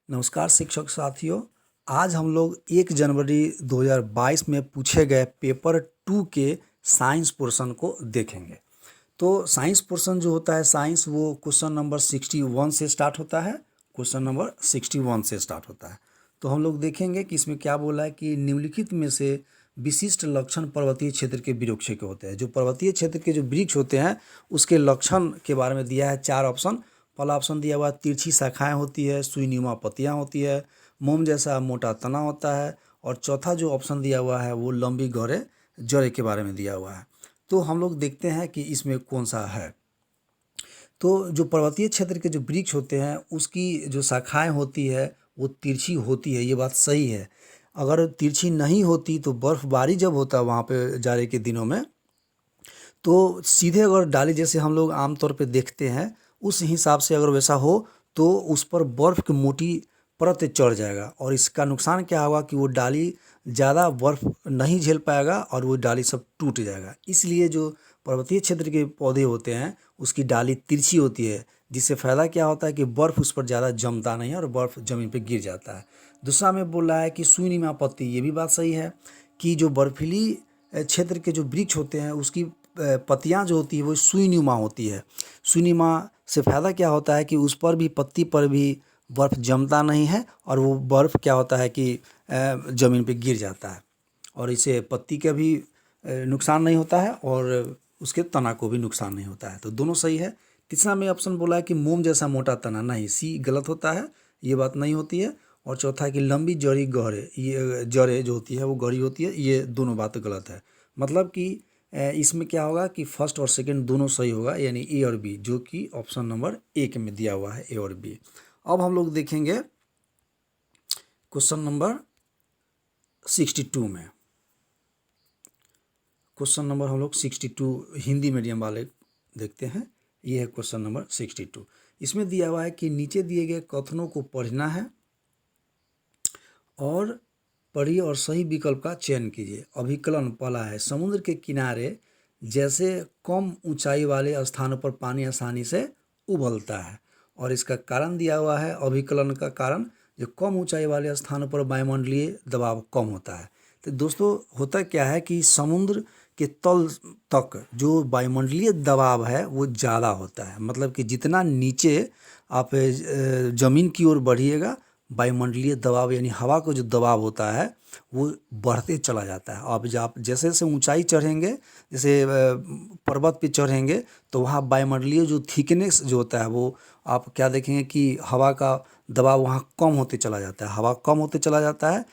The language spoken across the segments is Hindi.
नमस्कार शिक्षक साथियों। आज हम लोग 1 जनवरी 2022 में पूछे गए पेपर 2 के साइंस पोर्शन को देखेंगे। तो साइंस पोर्शन जो होता है, साइंस वो क्वेश्चन नंबर 61 से स्टार्ट होता है। क्वेश्चन नंबर 61 से स्टार्ट होता है। तो हम लोग देखेंगे कि इसमें क्या बोला है कि निम्नलिखित में से विशिष्ट लक्षण पर्वतीय क्षेत्र के वृक्ष के होते हैं। जो पर्वतीय क्षेत्र के जो वृक्ष होते हैं उसके लक्षण के बारे में दिया है 4 ऑप्शन। पहला ऑप्शन दिया हुआ तिरछी शाखाएं होती है, सुईनुमा पत्तियां होती है, मोम जैसा मोटा तना होता है, और चौथा जो ऑप्शन दिया हुआ है वो लंबी गहरे जड़े के बारे में दिया हुआ है। तो हम लोग देखते हैं कि इसमें कौन सा है। तो जो पर्वतीय क्षेत्र के जो वृक्ष होते हैं उसकी जो शाखाएं होती है वो तिरछी होती है, ये बात सही है। अगर तिरछी नहीं होती तो बर्फबारी जब होता है वहाँ पे जाड़े के दिनों में, तो सीधे अगर डाली जैसे हम लोग आमतौर पे देखते हैं उस हिसाब से अगर वैसा हो तो उस पर बर्फ़ की मोटी परत चढ़ जाएगा, और इसका नुकसान क्या होगा कि वो डाली ज़्यादा बर्फ़ नहीं झेल पाएगा और वो डाली सब टूट जाएगा। इसलिए जो पर्वतीय क्षेत्र के पौधे होते हैं उसकी डाली तिरछी होती है, जिससे फ़ायदा क्या होता है कि बर्फ़ उस पर ज़्यादा जमता नहीं है और बर्फ़ ज़मीन पे गिर जाता है। दूसरा में बोल रहा है कि सुईनुमा पत्ती, ये भी बात सही है कि जो बर्फीली क्षेत्र के जो वृक्ष होते हैं उसकी पत्तियां जो होती है वो सुईनुमा होती है। सुईनुमा से फ़ायदा क्या होता है कि उस पर भी, पत्ती पर भी बर्फ़ जमता नहीं है और वो बर्फ़ क्या होता है कि ज़मीन पे गिर जाता है, और इससे पत्ती का भी नुकसान नहीं होता है और उसके तना को भी नुकसान नहीं होता है। तो दोनों सही है। तीसरा में ऑप्शन बोला है कि मोम जैसा मोटा तना, नहीं, सी गलत होता है, ये बात नहीं होती है। और चौथा है कि लंबी जड़ी गहरे, ये जड़ें जो होती है वो गहरी होती है, ये दोनों बात गलत है। मतलब कि इसमें क्या होगा कि फर्स्ट और सेकंड दोनों सही होगा, यानी ए और बी, जो कि ऑप्शन नंबर 1 में दिया हुआ है, ए और बी। अब हम लोग देखेंगे क्वेश्चन नंबर 62 में। क्वेश्चन नंबर हम लोग 62 हिंदी मीडियम वाले देखते हैं। ये है क्वेश्चन नंबर 62। इसमें दिया हुआ है कि नीचे दिए गए कथनों को पढ़ना है और पढ़िए और सही विकल्प का चयन कीजिए। अभिकलन पहला है, समुद्र के किनारे जैसे कम ऊंचाई वाले स्थानों पर पानी आसानी से उबलता है, और इसका कारण दिया हुआ है। अभिकलन का कारण, जो कम ऊंचाई वाले स्थानों पर वायुमंडलीय दबाव कम होता है। तो दोस्तों होता क्या है कि समुद्र के तल तक जो वायुमंडलीय दबाव है वो ज़्यादा होता है। मतलब कि जितना नीचे आप ज़मीन की ओर बढ़िएगा, वायुमंडलीय दबाव यानी हवा का जो दबाव होता है वो बढ़ते चला जाता है। अब जब आप जैसे जैसे ऊंचाई चढ़ेंगे, जैसे पर्वत पे चढ़ेंगे, तो वहाँ वायुमंडलीय जो थिकनेस जो होता है वो आप क्या देखेंगे कि हवा का दबाव वहाँ कम होते चला जाता है, हवा कम होते चला जाता है।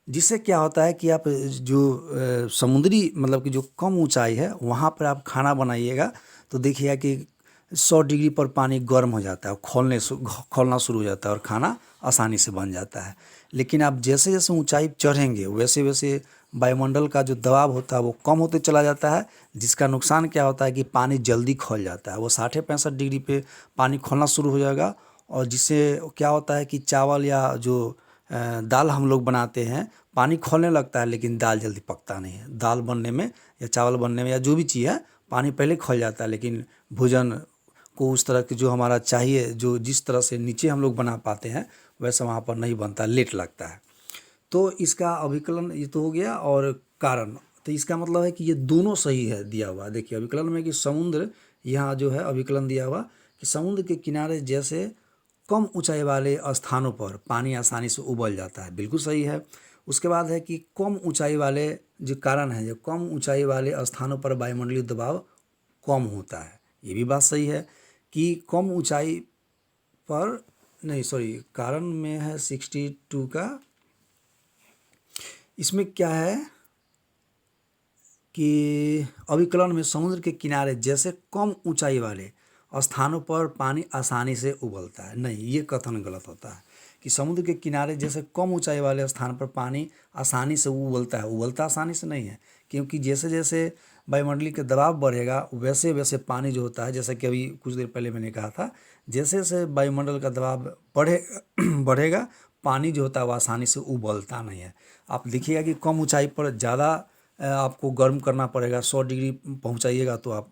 जिससे क्या होता है कि आप जो समुद्री मतलब कि जो कम ऊंचाई है वहाँ पर आप खाना बनाइएगा तो देखिएगा कि 100 डिग्री पर पानी गर्म हो जाता है, खौलना शुरू हो जाता है और खाना आसानी से बन जाता है। लेकिन आप जैसे जैसे ऊंचाई चढ़ेंगे वैसे वैसे वायुमंडल का जो दबाव होता है वो कम होते चला जाता है, जिसका नुकसान क्या होता है कि पानी जल्दी खौल जाता है। वो 60-65 डिग्री पे पानी खौलना शुरू हो जाएगा, और जिससे क्या होता है कि चावल या जो दाल हम लोग बनाते हैं, पानी खौलने लगता है लेकिन दाल जल्दी पकता नहीं है। दाल बनने में या चावल बनने में या जो भी चीज़ है, पानी पहले खौल जाता है, लेकिन भोजन को उस तरह की जो हमारा चाहिए, जो जिस तरह से नीचे हम लोग बना पाते हैं वैसा वहाँ पर नहीं बनता, लेट लगता है। तो इसका अभिकलन ये तो हो गया, और कारण, तो इसका मतलब है कि ये दोनों सही है दिया हुआ। देखिए अभिकलन में कि समुद्र, यहाँ जो है अभिकलन दिया हुआ कि समुद्र के किनारे जैसे कम ऊंचाई वाले स्थानों पर पानी आसानी से उबल जाता है, बिल्कुल सही है। उसके बाद है कि कम ऊंचाई वाले जो कारण है, जो कम ऊंचाई वाले स्थानों पर वायुमंडलीय दबाव कम होता है, ये भी बात सही है। कि कम ऊंचाई पर, नहीं सॉरी, कारण में है 62 का। इसमें क्या है कि अभिकलन में समुद्र के किनारे जैसे कम ऊंचाई वाले स्थानों पर पानी आसानी से उबलता है, नहीं, ये कथन गलत होता है। कि समुद्र के किनारे जैसे कम ऊंचाई वाले स्थान पर पानी आसानी से उबलता है, उबलता आसानी से नहीं है, क्योंकि जैसे जैसे वायुमंडलीय का दबाव बढ़ेगा वैसे वैसे पानी जो होता है, जैसा कि अभी कुछ देर पहले मैंने कहा था, जैसे जैसे वायुमंडल का दबाव बढ़ेगा पानी जो होता है वो आसानी से उबलता नहीं है। आप देखिएगा कि कम ऊंचाई पर ज़्यादा आपको गर्म करना पड़ेगा, 100 डिग्री पहुंचाइएगा तो आप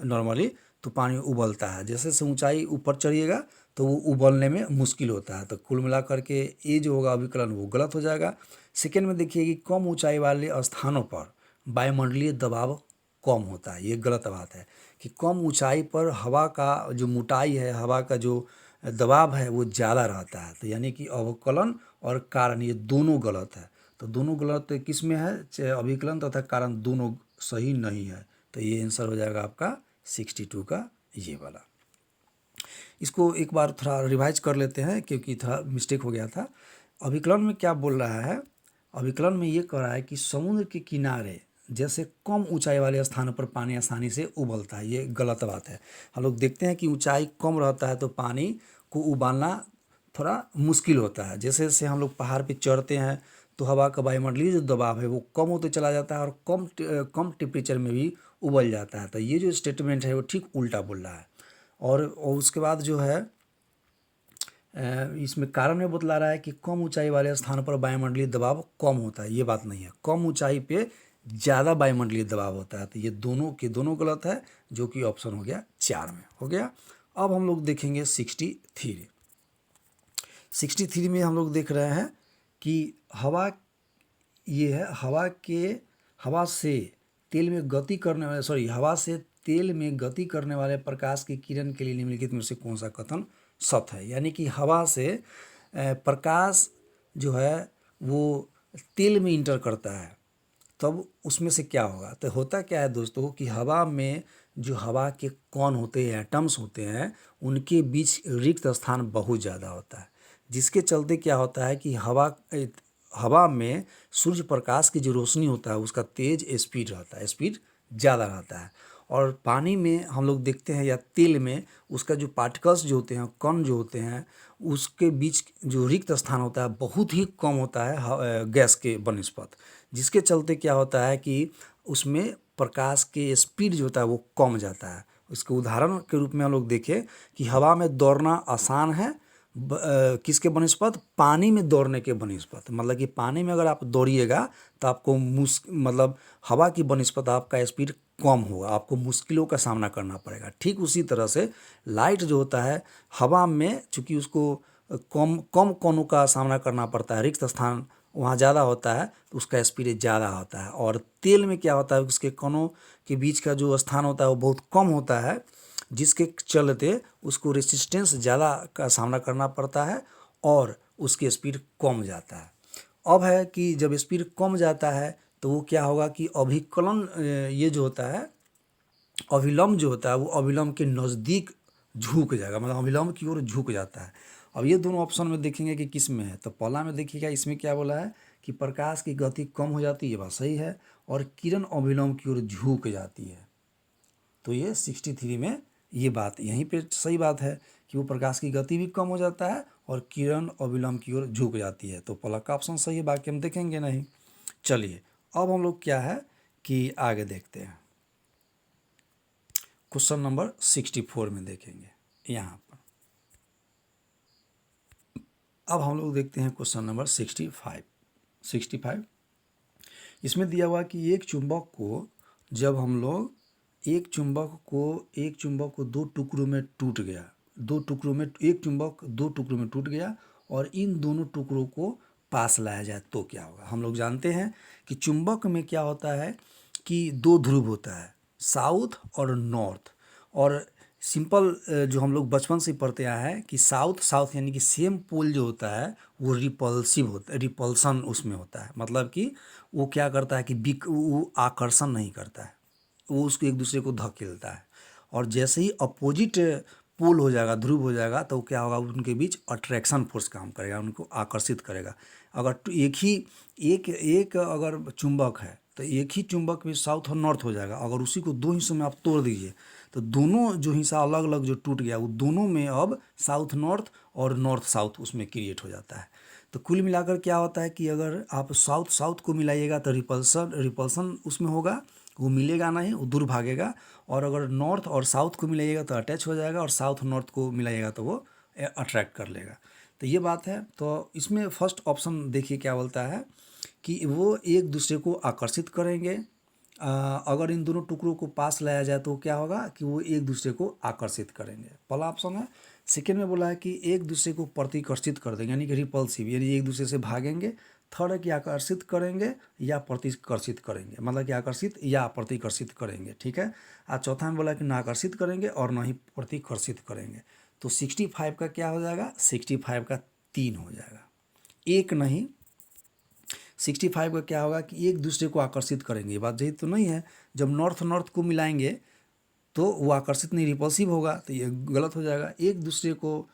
नॉर्मली तो पानी उबलता है। जैसे जैसे ऊंचाई ऊपर चढ़िएगा तो वो उबलने में मुश्किल होता है। तो कुल मिलाकर के ये जो होगा अभिकलन वो गलत हो जाएगा। सेकेंड में देखिए कि कम ऊंचाई वाले स्थानों पर वायुमंडलीय दबाव कम होता है, ये गलत बात है कि कम ऊंचाई पर हवा का जो मोटाई है, हवा का जो दबाव है वो ज़्यादा रहता है। तो यानी कि अवकलन और कारण ये दोनों गलत है। तो दोनों गलत किस में है, चाहे अभिकलन तथा कारण दोनों सही नहीं है। तो ये आंसर हो जाएगा आपका 62 का ये वाला। इसको एक बार थोड़ा रिवाइज कर लेते हैं क्योंकि थोड़ा मिस्टेक हो गया था। अभिकलन में क्या बोल रहा है, अभिकलन में ये कह रहा है कि समुद्र के किनारे जैसे कम ऊंचाई वाले स्थानों पर पानी आसानी से उबलता है, ये गलत बात है। हम लोग देखते हैं कि ऊंचाई कम रहता है तो पानी को उबालना थोड़ा मुश्किल होता है। जैसे जैसे हम लोग पहाड़ पे चढ़ते हैं तो हवा का वायुमंडलीय जो दबाव है वो कम होते चला जाता है और कम टेम्परेचर में भी उबल जाता है। तो ये जो स्टेटमेंट है वो ठीक उल्टा बोल रहा है। और उसके बाद जो है इसमें कारण में बतला रहा है कि कम ऊंचाई वाले स्थानों पर वायुमंडलीय दबाव कम होता है, ये बात नहीं है। कम ऊंचाई पे ज़्यादा वायुमंडलीय दबाव होता है। तो ये दोनों के दोनों गलत है, जो कि ऑप्शन हो गया 4 में हो गया। अब हम लोग देखेंगे 63 में हम लोग देख रहे हैं कि हवा ये है हवा से तेल में गति करने वाले हवा से तेल में गति करने वाले प्रकाश की किरण के लिए निम्नलिखित में से कौन सा कथन सत्य है। यानी कि हवा से प्रकाश जो है वो तेल में इंटर करता है, तब उसमें से क्या होगा। तो होता क्या है दोस्तों कि हवा में जो हवा के कण होते हैं, एटम्स होते हैं, उनके बीच रिक्त स्थान बहुत ज़्यादा होता है, जिसके चलते क्या होता है कि हवा में सूर्य प्रकाश की जो रोशनी होता है उसका तेज स्पीड रहता है, स्पीड ज़्यादा रहता है। और पानी में हम लोग देखते हैं या तेल में उसका जो पार्टिकल्स जो होते हैं, कण जो होते हैं, उसके बीच जो रिक्त स्थान होता है बहुत ही कम होता है गैस के बनिस्पत, जिसके चलते क्या होता है कि उसमें प्रकाश के स्पीड जो होता है वो कम जाता है। इसके उदाहरण के रूप में हम लोग देखें कि हवा में दौड़ना आसान है किसके बनिस्पत, पानी में दौड़ने के बनिस्पत। मतलब कि पानी में अगर आप दौड़िएगा तो आपको मतलब हवा की बनिस्पत आपका स्पीड कम होगा, आपको मुश्किलों का सामना करना पड़ेगा। ठीक उसी तरह से लाइट जो होता है हवा में, चूँकि उसको कम कम कोणों का सामना करना पड़ता है, रिक्त स्थान वहाँ ज़्यादा होता है तो उसका स्पीड ज़्यादा होता है। और तेल में क्या होता है, उसके कणों के बीच का जो स्थान होता है वो बहुत कम होता है, जिसके चलते उसको रेसिस्टेंस ज़्यादा का सामना करना पड़ता है और उसकी स्पीड कम जाता है। अब है कि जब स्पीड कम जाता है तो वो क्या होगा कि अभिकलन ये जो होता है, अभिलंब जो होता है वो अभिलंब के नज़दीक झुक जाएगा, मतलब अभिलंब की ओर झुक जाता है। अब ये दोनों ऑप्शन में देखेंगे कि किस में है। तो पहला में देखिएगा, इसमें क्या बोला है कि प्रकाश की गति कम हो जाती है, ये बात सही है, और किरण अभिलंब की ओर झुक जाती है। तो ये 63 में ये बात यहीं पे सही बात है कि वो प्रकाश की गति भी कम हो जाता है और किरण अविलंब की ओर झुक जाती है। तो पहला का ऑप्शन सही है, बाकी हम देखेंगे नहीं। चलिए अब हम लोग क्या है कि आगे देखते हैं, क्वेश्चन नंबर 64 में देखेंगे यहाँ पर। अब हम लोग देखते हैं क्वेश्चन नंबर 65। इसमें दिया हुआ कि एक चुंबक को जब हम लोग एक चुंबक को दो टुकड़ों में टूट गया, एक चुंबक दो टुकड़ों में टूट गया और इन दोनों टुकड़ों को पास लाया जाए तो क्या होगा। हम लोग जानते हैं कि चुंबक में क्या होता है कि दो ध्रुव होता है, साउथ और नॉर्थ। और सिंपल जो हम लोग बचपन से पढ़ते आए हैं कि साउथ यानी कि सेम पोल जो होता है वो रिपल्सिव होता है, रिपल्सन उसमें होता है। मतलब कि वो क्या करता है कि वो आकर्षण नहीं करता है, वो उसको एक दूसरे को धकेलता है। और जैसे ही अपोजिट पोल हो जाएगा, ध्रुव हो जाएगा, तो क्या होगा, उनके बीच अट्रैक्शन फोर्स काम करेगा, उनको आकर्षित करेगा। अगर एक अगर चुंबक है तो एक ही चुंबक भी साउथ और नॉर्थ हो जाएगा। अगर उसी को दो हिस्सों में आप तोड़ दीजिए तो दोनों जो हिस्सा अलग अलग जो टूट गया वो दोनों में अब साउथ नॉर्थ और नॉर्थ साउथ उसमें क्रिएट हो जाता है। तो कुल मिलाकर क्या होता है कि अगर आप साउथ को मिलाइएगा तो रिपल्सन उसमें होगा, वो मिलेगा नहीं, वो दूर भागेगा। और अगर नॉर्थ और साउथ को मिलाइएगा तो अटैच हो जाएगा, और साउथ नॉर्थ को मिलाइएगा तो वो अट्रैक्ट कर लेगा। तो ये बात है। तो इसमें फर्स्ट ऑप्शन देखिए क्या बोलता है कि वो एक दूसरे को आकर्षित करेंगे। अगर इन दोनों टुकड़ों को पास लाया जाए तो क्या होगा कि वो एक दूसरे को आकर्षित करेंगे। पहला ऑप्शन है। सेकेंड में बोला है कि एक दूसरे को प्रतिकर्षित कर देंगे, यानी कि रिपल्सिव, यानी एक दूसरे से भागेंगे। थर्ड है कि आकर्षित करेंगे या प्रतिकर्षित करेंगे, मतलब कि आकर्षित या प्रतिकर्षित करेंगे, ठीक है। और चौथा में बोला कि ना आकर्षित करेंगे और ना ही प्रतिकर्षित करेंगे। तो 65 का क्या हो जाएगा, 65 का 3 हो जाएगा, एक नहीं। 65 का क्या होगा कि एक दूसरे को आकर्षित करेंगे, ये बात सही तो नहीं है। जब नॉर्थ नॉर्थ को मिलाएंगे तो वो आकर्षित नहीं, रिपल्सिव होगा, तो ये गलत हो जाएगा। एक दूसरे को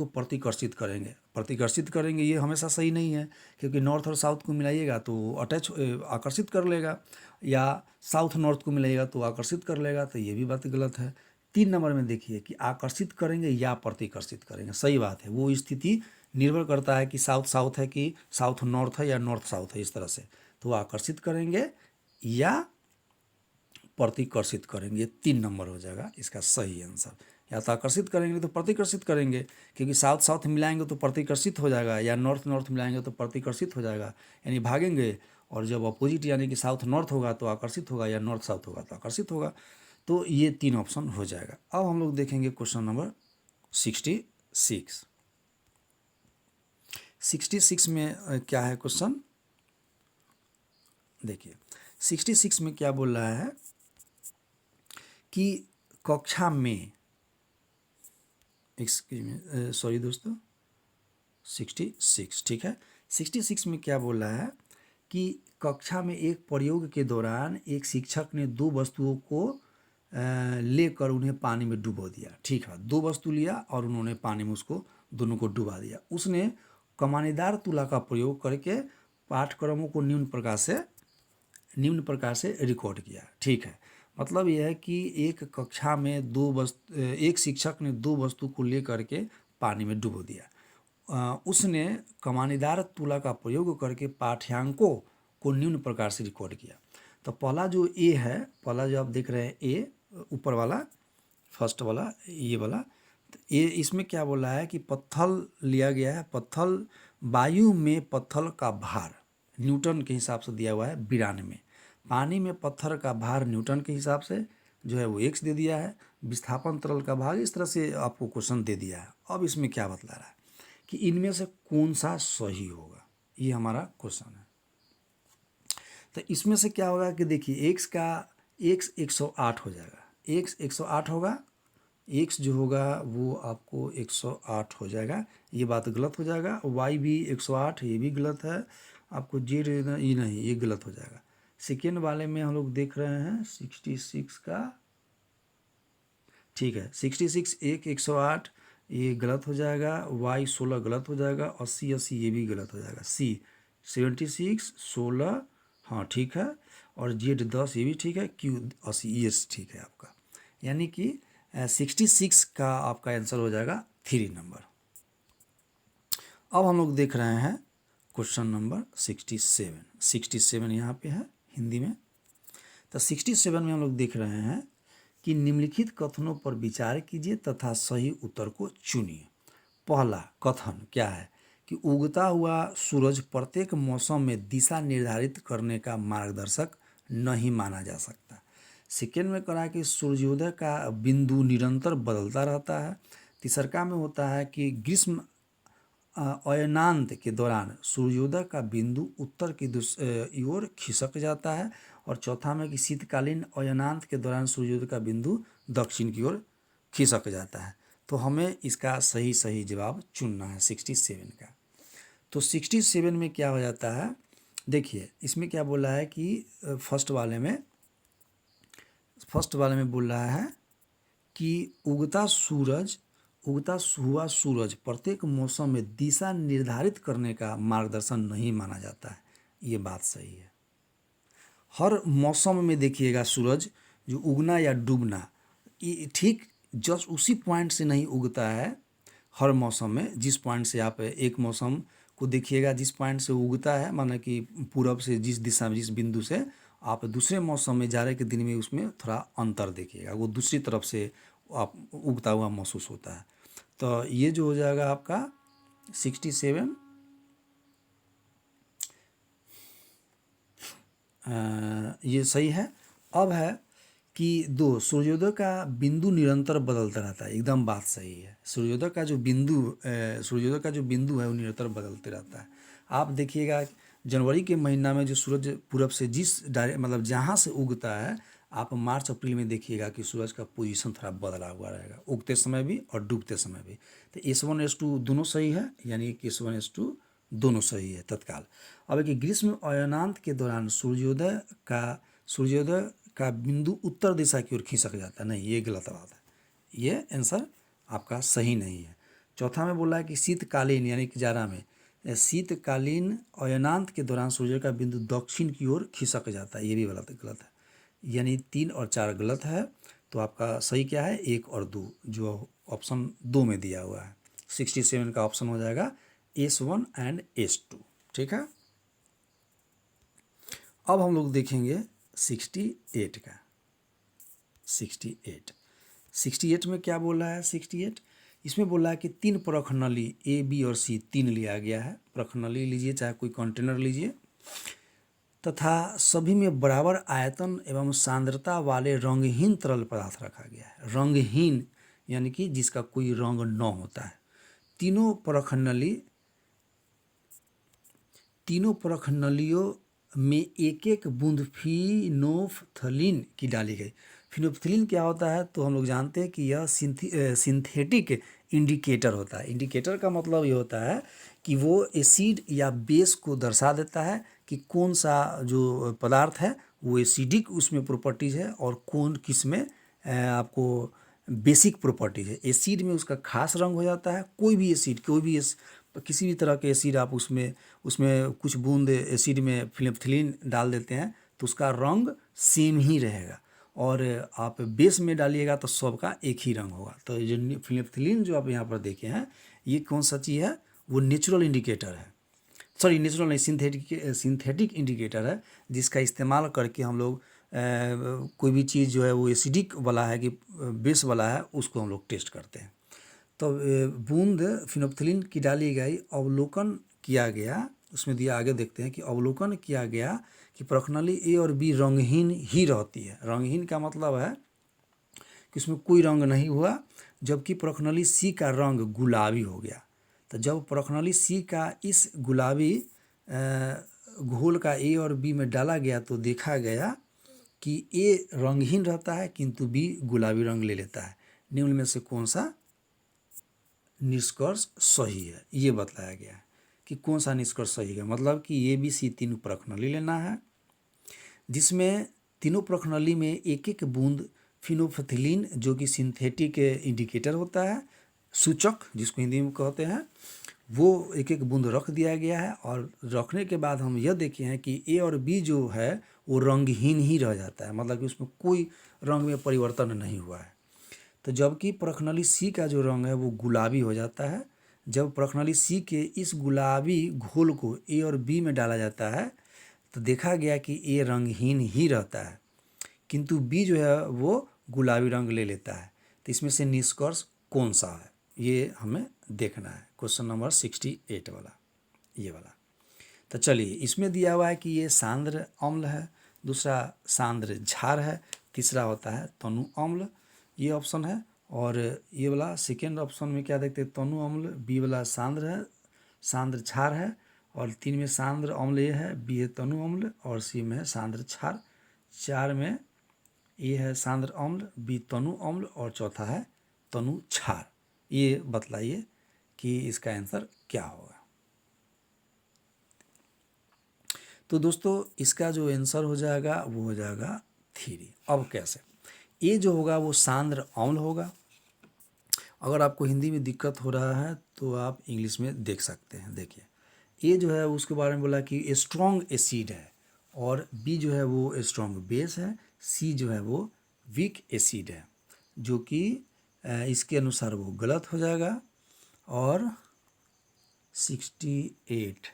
प्रतिकर्षित करेंगे, प्रतिकर्षित करेंगे ये हमेशा सही नहीं है, क्योंकि नॉर्थ और साउथ को मिलाइएगा तो अटैच आकर्षित कर लेगा, या साउथ नॉर्थ को मिलाइएगा तो आकर्षित कर लेगा, तो ये भी बात गलत है। 3 नंबर में देखिए कि आकर्षित करेंगे या प्रतिकर्षित करेंगे, सही बात है। वो स्थिति निर्भर करता है कि साउथ साउथ है कि साउथ नॉर्थ है या नॉर्थ साउथ है, इस तरह से। तो आकर्षित करेंगे या प्रतिकर्षित करेंगे, 3 नंबर हो जाएगा इसका सही आंसर। या तो आकर्षित करेंगे तो प्रतिकर्षित करेंगे, क्योंकि साउथ साउथ मिलाएंगे तो प्रतिकर्षित हो जाएगा, या नॉर्थ नॉर्थ मिलाएंगे तो प्रतिकर्षित हो जाएगा, यानी भागेंगे। और जब अपोजिट यानी कि साउथ नॉर्थ होगा तो आकर्षित होगा, या नॉर्थ साउथ होगा तो आकर्षित होगा। तो ये 3 ऑप्शन हो जाएगा। अब हम लोग देखेंगे क्वेश्चन नंबर 66। 66 में क्या है क्वेश्चन, देखिए 66 में क्या बोल रहा है कि कक्षा में, सॉरी दोस्तों, 66, ठीक है। 66 में क्या बोल रहा है कि कक्षा में एक प्रयोग के दौरान एक शिक्षक ने 2 वस्तुओं को लेकर उन्हें पानी में डुबो दिया, ठीक है। 2 वस्तु लिया और उन्होंने पानी में उसको दोनों को डुबा दिया। उसने कमानीदार तुला का प्रयोग करके पाठ्यक्रमों को निम्न प्रकार से रिकॉर्ड किया, ठीक है। मतलब यह है कि एक कक्षा में एक शिक्षक ने 2 वस्तु को लेकर के पानी में डुबो दिया। उसने कमानीदार तुला का प्रयोग करके पाठ्यांकों को निम्न प्रकार से रिकॉर्ड किया। तो पहला जो ए है, पहला जो आप देख रहे हैं ए, ऊपर वाला फर्स्ट वाला, ये वाला, तो ये इसमें क्या बोला है कि पत्थर लिया गया है। पत्थर, वायु में पत्थर का भार न्यूटन के हिसाब से दिया हुआ है 92। पानी में पत्थर का भार न्यूटन के हिसाब से जो है वो x दे दिया है। विस्थापन तरल का भाग, इस तरह से आपको क्वेश्चन दे दिया है। अब इसमें क्या बतला रहा है कि इनमें से कौन सा सही होगा, ये हमारा क्वेश्चन है। तो इसमें से क्या होगा कि देखिए x 108 हो जाएगा, x 108 होगा, x जो होगा वो आपको 108 हो जाएगा, ये बात गलत हो जाएगा। y भी 108, ये भी गलत है। आपको z ये नहीं, ये गलत हो जाएगा। सेकेंड वाले में हम लोग देख रहे हैं 66 का, ठीक है। 66 108 ये गलत हो जाएगा, y 16 गलत हो जाएगा, 80 ये भी गलत हो जाएगा। c 76 16, हाँ ठीक है, और z 10 ये भी ठीक है, q 80 ये ठीक है आपका। यानी कि 66 का आपका आंसर हो जाएगा 3 नंबर। अब हम लोग देख रहे हैं क्वेश्चन नंबर 67 यहाँ पे है हिंदी में। तो 67 में हम लोग देख रहे हैं कि निम्नलिखित कथनों पर विचार कीजिए तथा सही उत्तर को चुनिए। पहला कथन क्या है कि उगता हुआ सूरज प्रत्येक मौसम में दिशा निर्धारित करने का मार्गदर्शक नहीं माना जा सकता। सेकेंड में कहा कि सूर्योदय का बिंदु निरंतर बदलता रहता है। तीसरका में होता है कि ग्रीष्म अयनांत के दौरान सूर्योदय का बिंदु उत्तर की ओर खिसक जाता है। और चौथा में कि शीतकालीन अयनांत के दौरान सूर्योदय का बिंदु दक्षिण की ओर खिसक जाता है। तो हमें इसका सही जवाब चुनना है 67 का। तो 67 में क्या हो जाता है, देखिए इसमें क्या बोला है कि फर्स्ट वाले में बोल रहा है कि उगता हुआ सूरज प्रत्येक मौसम में दिशा निर्धारित करने का मार्गदर्शन नहीं माना जाता है। ये बात सही है। हर मौसम में देखिएगा सूरज जो उगना या डूबना, ये ठीक जस्ट उसी पॉइंट से नहीं उगता है हर मौसम में। जिस पॉइंट से आप एक मौसम को देखिएगा, जिस पॉइंट से उगता है, माना कि पूरब से जिस दिशा में, जिस बिंदु से आप दूसरे मौसम में जाड़े के दिन में उसमें थोड़ा अंतर देखिएगा, वो दूसरी तरफ से आप उगता हुआ महसूस होता है। तो ये जो हो जाएगा आपका 67, ये सही है। अब है कि दो, सूर्योदय का बिंदु निरंतर बदलता रहता है, एकदम बात सही है। सूर्योदय का जो बिंदु है वो निरंतर बदलते रहता है। आप देखिएगा जनवरी के महीना में जो सूरज पूरब से मतलब जहाँ से उगता है, आप मार्च अप्रैल में देखिएगा कि सूरज का पोजीशन थोड़ा बदला हुआ रहेगा, उगते समय भी और डूबते समय भी। तो S1 S2 दोनों सही है, यानी कि S1 S2 दोनों सही है तत्काल। अब एक ग्रीष्म अयनांत के दौरान सूर्योदय का बिंदु उत्तर दिशा की ओर खिसक जाता है। नहीं, ये गलत बात है, ये आंसर आपका सही नहीं है। चौथा में बोला है कि शीतकालीन यानी कि जाड़ा में शीतकालीन अयनांत के दौरान सूर्य का बिंदु दक्षिण की ओर खिसक जाता है, ये भी गलत है, यानी 3 और 4 गलत है। तो आपका सही क्या है, 1 और 2, जो ऑप्शन 2 में दिया हुआ है। 67 का ऑप्शन हो जाएगा S1 एंड S2। ठीक है, अब हम लोग देखेंगे 68 का। 68 में क्या बोला है? 68 इसमें बोला है कि 3 प्रखनली A, B और C 3 लिया गया है। प्रखनली लीजिए चाहे कोई कंटेनर लीजिए, तथा सभी में बराबर आयतन एवं सांद्रता वाले रंगहीन तरल पदार्थ रखा गया है। रंगहीन यानी कि जिसका कोई रंग न होता है। तीनों प्रखनलियों में एक एक बूंद फिनोफ्थलीन की डाली गई। फिनोफ्थलीन क्या होता है? तो हम लोग जानते हैं कि यह सिंथेटिक इंडिकेटर होता है। इंडिकेटर का मतलब ये होता है कि वो एसिड या बेस को दर्शा देता है कि कौन सा जो पदार्थ है वो एसिडिक उसमें प्रॉपर्टीज़ है और कौन किस में आपको बेसिक प्रॉपर्टीज़ है। एसिड में उसका खास रंग हो जाता है। कोई भी किसी भी तरह के एसिड आप उसमें कुछ बूंद एसिड में फिनोफ्थलीन डाल देते हैं तो उसका रंग सेम ही रहेगा, और आप बेस में डालिएगा तो सबका एक ही रंग होगा। तो ये जो फिनोफ्थलीन जो आप यहाँ पर देखे हैं, ये कौन सा चीज़ है? वो नेचुरल इंडिकेटर है, सॉरी नेचुरल नहीं, सिंथेटिक इंडिकेटर है, जिसका इस्तेमाल करके हम लोग कोई भी चीज़ जो है वो एसिडिक वाला है कि बेस वाला है, उसको हम लोग टेस्ट करते हैं। तो बूंद फिनोफ्थलीन की डाली गई, अवलोकन किया गया, उसमें दिया, आगे देखते हैं कि अवलोकन किया गया कि प्रखनली A और B रंगहीन ही रहती है। रंगहीन का मतलब है कि उसमें कोई रंग नहीं हुआ, जबकि प्रखनली C का रंग गुलाबी हो गया। तो जब प्रखनली C का इस गुलाबी घोल का A और B में डाला गया तो देखा गया कि A रंगहीन रहता है किंतु B गुलाबी रंग ले लेता है। निम्न में से कौन सा निष्कर्ष सही है, ये बतलाया गया है कि कौन सा निष्कर्ष सही है। मतलब कि A, B, C तीनों प्रखनली लेना है, जिसमें तीनों प्रखनली में एक एक बूंद फिनोफ्थलीन जो कि सिंथेटिक इंडिकेटर होता है, सूचक जिसको हिंदी में कहते हैं, वो एक एक बूंद रख दिया गया है। और रखने के बाद हम यह देखे हैं कि A और B जो है वो रंगहीन ही रह जाता है, मतलब कि उसमें कोई रंग में परिवर्तन नहीं हुआ है। तो जबकि प्रखनली C का जो रंग है वो गुलाबी हो जाता है। जब प्रखनली C के इस गुलाबी घोल को A और B में डाला जाता है तो देखा गया कि A रंगहीन ही रहता है, किंतु B जो है वो गुलाबी रंग ले लेता है। तो इसमें से निष्कर्ष कौन सा है, ये हमें देखना है। क्वेश्चन नंबर 68 वाला, ये वाला। तो चलिए, इसमें दिया हुआ है कि ये सांद्र अम्ल है, दूसरा सांद्र क्षार है, तीसरा होता है तनु अम्ल, ये ऑप्शन है। और ये वाला सेकेंड ऑप्शन में क्या देखते हैं? तनु अम्ल। बी वाला सांद्र है, सांद्र क्षार है। और 3 में सांद्र अम्ल ये है, बी है तनु अम्ल, और सी में है सांद्र क्षार। 4 में ए है सांद्र अम्ल, बी तनु अम्ल, और चौथा है तनु क्षार। ये बतलाइए कि इसका आंसर क्या होगा। तो दोस्तों, इसका जो आंसर हो जाएगा वो हो जाएगा 3। अब कैसे? ये जो होगा वो सांद्र अम्ल होगा। अगर आपको हिंदी में दिक्कत हो रहा है तो आप इंग्लिश में देख सकते हैं। देखिए, ए जो है उसके बारे में बोला कि स्ट्रॉन्ग एसिड है, और बी जो है वो स्ट्रॉन्ग बेस है, सी जो है वो वीक एसिड है, जो कि इसके अनुसार वो गलत हो जाएगा। और 68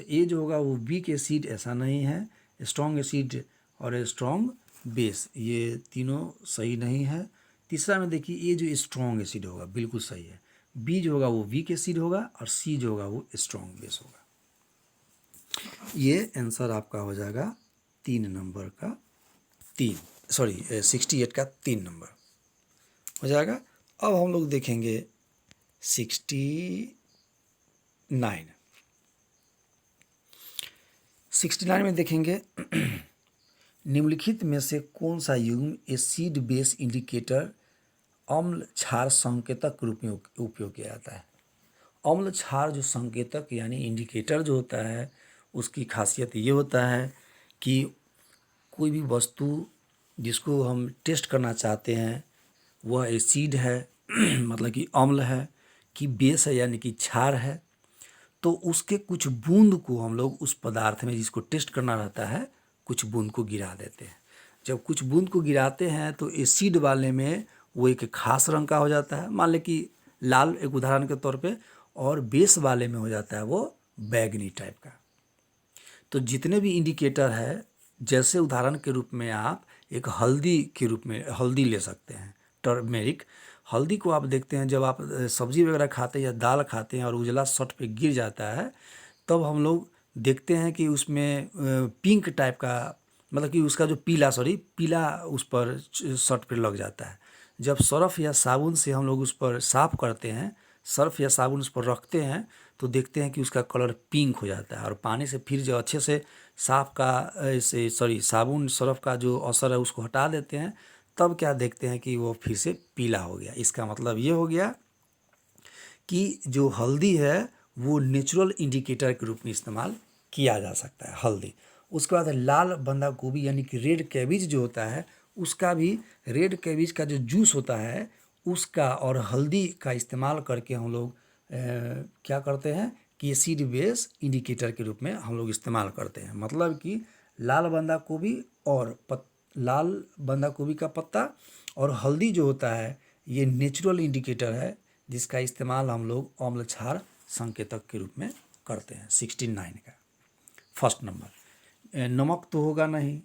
ए जो होगा वो वीक एसिड ऐसा नहीं है, स्ट्रॉन्ग एसिड और स्ट्रॉन्ग बेस ये तीनों सही नहीं है। तीसरा में देखिए, ए जो स्ट्रॉन्ग एसिड होगा बिल्कुल सही है, बी जो होगा वो वीक एसिड होगा, और सी जो होगा वो स्ट्रॉन्ग बेस होगा। ये आंसर आपका हो जाएगा 3 नंबर का 3। 68 का 3 नंबर हो जाएगा। अब हम लोग देखेंगे 69। 69 में देखेंगे निम्नलिखित में से कौन सा युग्म एसिड बेस इंडिकेटर अम्ल क्षार संकेतक के रूप में उपयोग किया जाता है। अम्ल क्षार जो संकेतक यानी इंडिकेटर जो होता है उसकी खासियत ये होता है कि कोई भी वस्तु जिसको हम टेस्ट करना चाहते हैं वह एसिड है मतलब कि अम्ल है कि बेस है यानी कि क्षार है, तो उसके कुछ बूंद को हम लोग उस पदार्थ में जिसको टेस्ट करना रहता है कुछ बूंद को गिरा देते हैं। जब कुछ बूंद को गिराते हैं तो एसिड वाले में वो एक खास रंग का हो जाता है, मान लें कि लाल एक उदाहरण के तौर पे, और बेस वाले में हो जाता है वो बैगनी टाइप का। तो जितने भी इंडिकेटर है, जैसे उदाहरण के रूप में आप एक हल्दी के रूप में हल्दी ले सकते हैं, टर्मेरिक। हल्दी को आप देखते हैं जब आप सब्जी वगैरह खाते हैं या दाल खाते हैं और उजला सट पे गिर जाता है, तब हम लोग देखते हैं कि उसमें पिंक टाइप का, मतलब कि उसका जो पीला उस पर सट पे लग जाता है। जब सर्फ या साबुन से हम लोग उस पर साफ़ करते हैं, सर्फ या साबुन उस पर रखते हैं, तो देखते हैं कि उसका कलर पिंक हो जाता है। और पानी से फिर जो अच्छे से साबुन सर्फ का जो असर है उसको हटा देते हैं, तब क्या देखते हैं कि वो फिर से पीला हो गया। इसका मतलब ये हो गया कि जो हल्दी है वो नेचुरल इंडिकेटर के रूप में इस्तेमाल किया जा सकता है, हल्दी। उसके बाद लाल बंदा गोभी यानी कि रेड कैबिज जो होता है, उसका भी रेड कैबिज का जो जूस होता है उसका और हल्दी का इस्तेमाल करके हम लोग क्या करते हैं कि एसिड बेस इंडिकेटर के रूप में हम लोग इस्तेमाल करते हैं। मतलब कि लाल बंदा गोभी और लाल बंदा गोभी का पत्ता और हल्दी जो होता है ये नेचुरल इंडिकेटर है जिसका इस्तेमाल हम लोग अम्ल क्षार संकेतक के रूप में करते हैं। 69 का फर्स्ट नंबर। नमक तो होगा नहीं,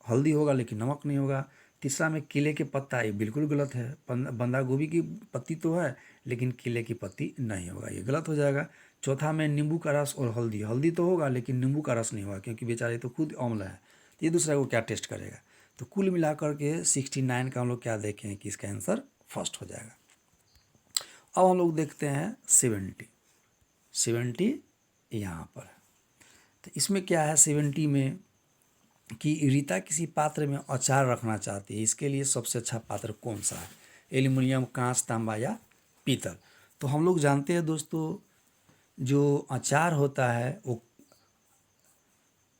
हल्दी होगा लेकिन नमक नहीं होगा। तीसरा में केले के पत्ता, ये बिल्कुल गलत है। बंदा गोभी की पत्ती तो है लेकिन केले की पत्ती नहीं होगा, ये गलत हो जाएगा। चौथा में नींबू का रस और हल्दी, हल्दी तो होगा लेकिन नींबू का रस नहीं होगा क्योंकि बेचारे तो खुद अम्ल है, तो ये दूसरा को क्या टेस्ट करेगा। तो कुल मिलाकर के 69 का हम लोग क्या देखें कि इसका आंसर फर्स्ट हो जाएगा। अब हम लोग देखते हैं 70 यहाँ पर। तो इसमें क्या है 70 में कि रीता किसी पात्र में अचार रखना चाहती है, इसके लिए सबसे अच्छा पात्र कौन सा है, एल्युमिनियम, कांच, तांबा या पीतल। तो हम लोग जानते हैं दोस्तों जो अचार होता है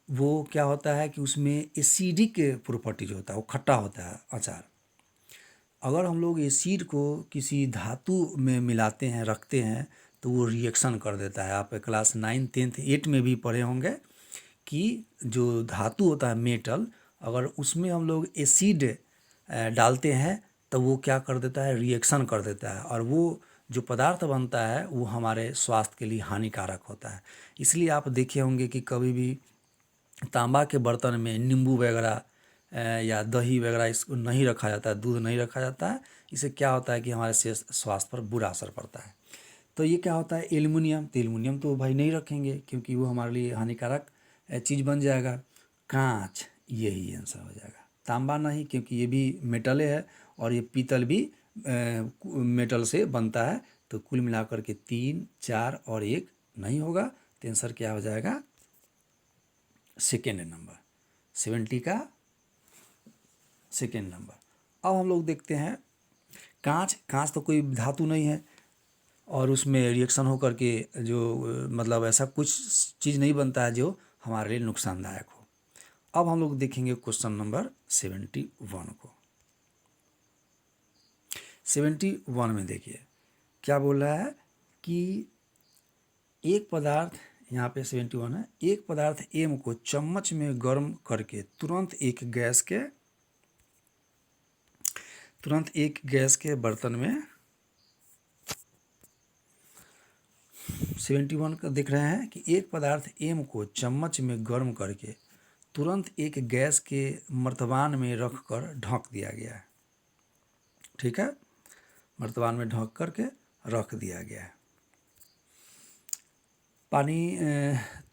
वो क्या होता है कि उसमें एसिडिक प्रॉपर्टी जो होता है वो खट्टा होता है अचार। अगर हम लोग एसिड को किसी धातु में मिलाते हैं, रखते हैं, तो वो रिएक्शन कर देता है। आप क्लास 9, 10, 8 में भी पढ़े होंगे कि जो धातु होता है मेटल, अगर उसमें हम लोग एसिड डालते हैं तो वो क्या कर देता है, रिएक्शन कर देता है, और वो जो पदार्थ बनता है वो हमारे स्वास्थ्य के लिए हानिकारक होता है। इसलिए आप देखे होंगे कि कभी भी तांबा के बर्तन में नींबू वगैरह या दही वगैरह इसको नहीं रखा जाता है, दूध नहीं रखा जाता है। इससे क्या होता है कि हमारे स्वास्थ्य पर बुरा असर पड़ता है। तो ये क्या होता है एल्युमिनियम, तो एल्युमिनियम तो भाई नहीं रखेंगे क्योंकि वो हमारे लिए हानिकारक चीज़ बन जाएगा। कांच, यही आंसर हो जाएगा। तांबा नहीं क्योंकि ये भी मेटल है और ये पीतल भी मेटल से बनता है। तो कुल मिलाकर के 3, 4 और 1 नहीं होगा, तो आंसर क्या हो जाएगा सेकेंड नंबर, 70 का सेकेंड नंबर। अब हम लोग देखते हैं कांच। कांच तो कोई धातु नहीं है और उसमें रिएक्शन होकर के जो मतलब ऐसा कुछ चीज़ नहीं बनता है जो हमारे लिए नुकसानदायक हो। अब हम लोग देखेंगे क्वेश्चन नंबर 71 को। 71 में देखिए क्या बोल रहा है कि एक पदार्थ, यहाँ पे 71 है, एक पदार्थ एम को चम्मच में गर्म करके तुरंत एक गैस के बर्तन में 71 का देख रहे हैं कि एक पदार्थ एम को चम्मच में गर्म करके तुरंत एक गैस के मर्तबान में रख कर ढक दिया गया है। ठीक है, मर्तबान में ढक करके रख दिया गया है। पानी,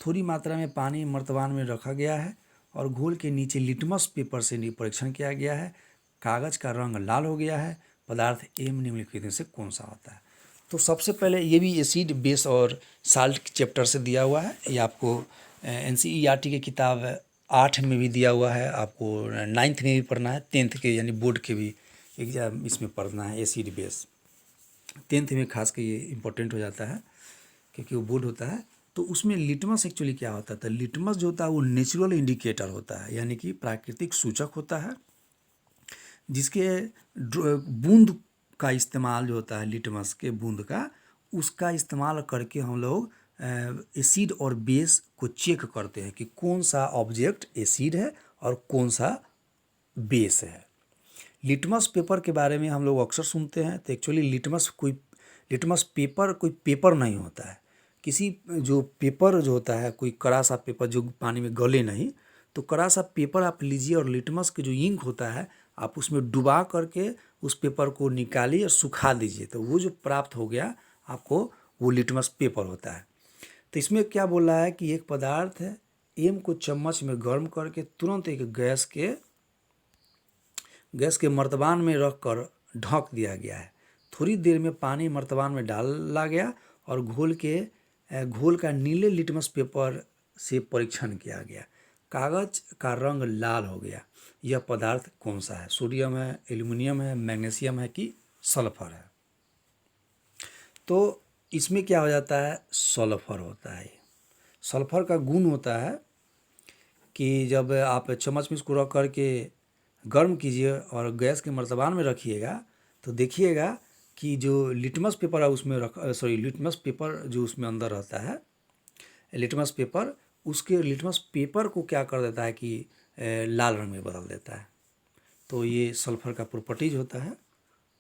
थोड़ी मात्रा में पानी मर्तबान में रखा गया है और घोल के नीचे लिटमस पेपर से परीक्षण किया गया है। कागज़ का रंग लाल हो गया है। पदार्थ एम निम्नलिखित में से कौन सा होता है? तो सबसे पहले ये भी एसिड बेस और साल्ट चैप्टर से दिया हुआ है। ये आपको NCERT की किताब 8 में भी दिया हुआ है, आपको 9th में भी पढ़ना है, 10th के यानी बोर्ड के भी एग्जाम इसमें पढ़ना है एसिड बेस। 10th में खास कर ये इम्पोर्टेंट हो जाता है क्योंकि वो बोर्ड होता है। तो उसमें लिटमस एक्चुअली क्या होता है? तो लिटमस जो होता है वो नेचुरल इंडिकेटर होता है, यानी कि प्राकृतिक सूचक होता है, जिसके बूंद का इस्तेमाल जो होता है, लिटमस के बूंद का, उसका इस्तेमाल करके हम लोग एसिड और बेस को चेक करते हैं कि कौन सा ऑब्जेक्ट एसिड है और कौन सा बेस है। लिटमस पेपर के बारे में हम लोग अक्सर सुनते हैं, तो एक्चुअली लिटमस पेपर कोई पेपर नहीं होता है। किसी जो पेपर जो होता है, कोई कड़ा सा पेपर जो पानी में गले नहीं, तो कड़ा सा पेपर आप लीजिए और लिटमस के जो इंक होता है आप उसमें डुबा करके उस पेपर को निकालिए और सुखा दीजिए, तो वो जो प्राप्त हो गया आपको, वो लिटमस पेपर होता है। तो इसमें क्या बोल रहा है कि एक पदार्थ है एम को चम्मच में गर्म करके तुरंत एक गैस के मर्तबान में रखकर ढक दिया गया है। थोड़ी देर में पानी मर्तबान में डाला गया और घोल का नीले लिटमस पेपर से परीक्षण किया गया। कागज का रंग लाल हो गया। यह पदार्थ कौन सा है? सोडियम है, एल्युमिनियम है, मैग्नीशियम है कि सल्फर है? तो इसमें क्या हो जाता है? सल्फर होता है। सल्फर का गुण होता है कि जब आप चम्मच में इसको रख करके गर्म कीजिए और गैस के मर्तबान में रखिएगा, तो देखिएगा कि जो लिटमस पेपर है उसमें लिटमस पेपर जो उसमें अंदर रहता है, लिटमस पेपर, उसके लिटमस पेपर को क्या कर देता है कि लाल रंग में बदल देता है। तो ये सल्फर का प्रॉपर्टीज होता है।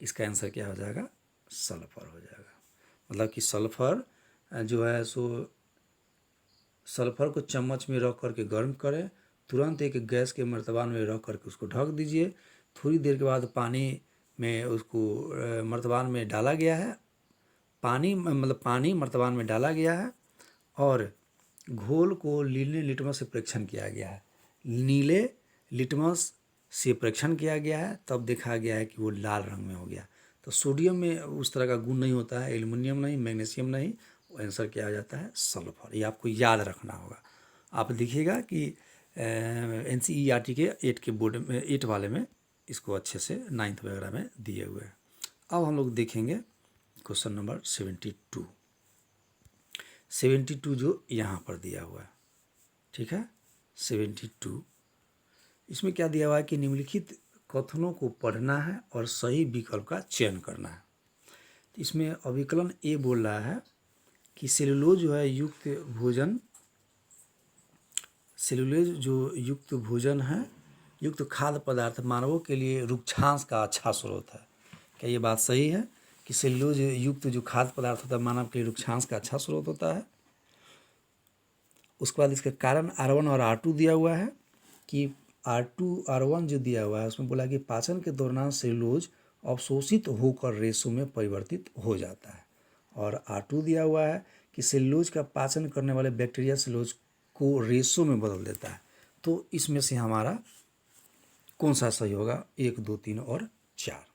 इसका आंसर क्या हो जाएगा? सल्फर हो जाएगा। मतलब कि सल्फर जो है सो सल्फर को चम्मच में रख करके गर्म करें, तुरंत एक गैस के मर्तबान में रख करके उसको ढक दीजिए। थोड़ी देर के बाद पानी में उसको मर्तबान में डाला गया है, पानी मर्तबान में डाला गया है और घोल को नीले लिटमस से परीक्षण किया गया है। नीले लिटमस से परीक्षण किया गया है, तब देखा गया है कि वो लाल रंग में हो गया। तो सोडियम में उस तरह का गुण नहीं होता है, एल्युमिनियम नहीं, मैग्नीशियम नहीं। आंसर क्या आ जाता है? सल्फर। ये आपको याद रखना होगा। आप देखिएगा कि NCERT के 8 के बोर्ड में, 8 वाले में इसको अच्छे से 9th वगैरह में दिए हुए हैं। अब हम लोग देखेंगे क्वेश्चन नंबर 72 जो यहाँ पर दिया हुआ है। ठीक है, 72 इसमें क्या दिया हुआ है कि निम्नलिखित कथनों को पढ़ना है और सही विकल्प का चयन करना है। तो इसमें अभिकलन ए बोल रहा है कि सेलुलोज जो युक्त भोजन है, युक्त खाद्य पदार्थ मानवों के लिए रुक्षांश का अच्छा स्रोत है। क्या ये बात सही है कि सेलुलोज युक्त जो खाद्य पदार्थ होता है मानव के लिए रुक्षांश का अच्छा स्रोत होता है? उसके बाद इसका कारण R1 और R2 दिया हुआ है कि R1 जो दिया हुआ है उसमें बोला कि पाचन के दौरान सेलुलोज अवशोषित होकर रेशों में परिवर्तित हो जाता है, और R2 दिया हुआ है कि सेलुलोज का पाचन करने वाले बैक्टीरिया सेलुलोज को रेशों में बदल देता है। तो इसमें से हमारा कौन सा सही होगा? 1, 2, 3 और 4।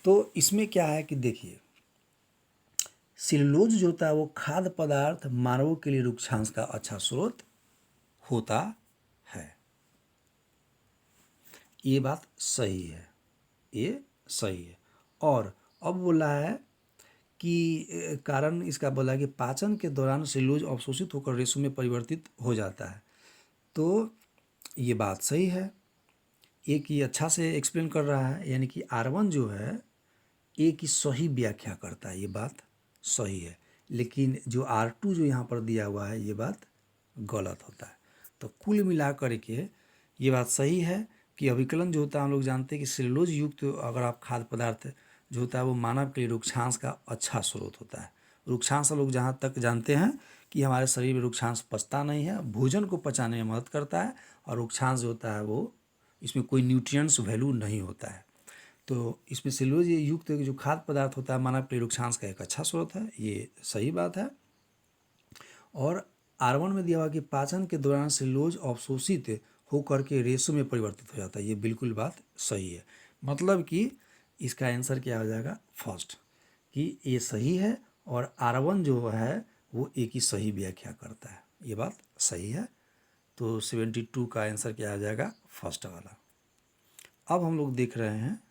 तो इसमें क्या है कि देखिए, सेलुलोज जो होता है वो खाद्य पदार्थ मानवों के लिए रुक्षांश का अच्छा स्रोत होता है। ये बात सही है, ये सही है। और अब बोला है कि कारण इसका बोला है कि पाचन के दौरान सेलुलोज अवशोषित होकर रेशों में परिवर्तित हो जाता है। तो ये बात सही है। एक ये अच्छा से एक्सप्लेन कर रहा है, यानी कि R1 जो है ए की सही व्याख्या करता है, ये बात सही है। लेकिन जो R2 जो यहाँ पर दिया हुआ है ये बात गलत होता है। तो कुल मिला करके ये बात सही है कि अभिकलन जो होता है हम लोग जानते हैं कि सेलुलोज युक्त अगर आप खाद्य पदार्थ जो होता है वो मानव के लिए रुक्षांश का अच्छा स्रोत होता है। रुक्षांश लोग जहाँ तक जानते हैं कि हमारे शरीर में रुक्षांश पचता नहीं है, भोजन को पचाने में मदद करता है, और रुक्षांश जो होता है वो इसमें कोई न्यूट्रिएंट्स वैल्यू नहीं होता है। तो इसमें सेलुलोज युक्त जो खाद्य पदार्थ होता है मानव के लिए रुक्षांश का एक अच्छा स्रोत है, ये सही बात है। और R1 में दिया हुआ कि पाचन के दौरान सेलुलोज अवशोषित होकर के रेशों में परिवर्तित हो जाता है। ये बिल्कुल बात सही है। मतलब कि इसका आंसर क्या हो जाएगा, फर्स्ट, कि ये सही है और R1 जो है वो एक ही सही व्याख्या करता है। ये बात सही है। तो 72 का आंसर क्या आ जाएगा, फर्स्ट वाला। अब हम लोग देख रहे हैं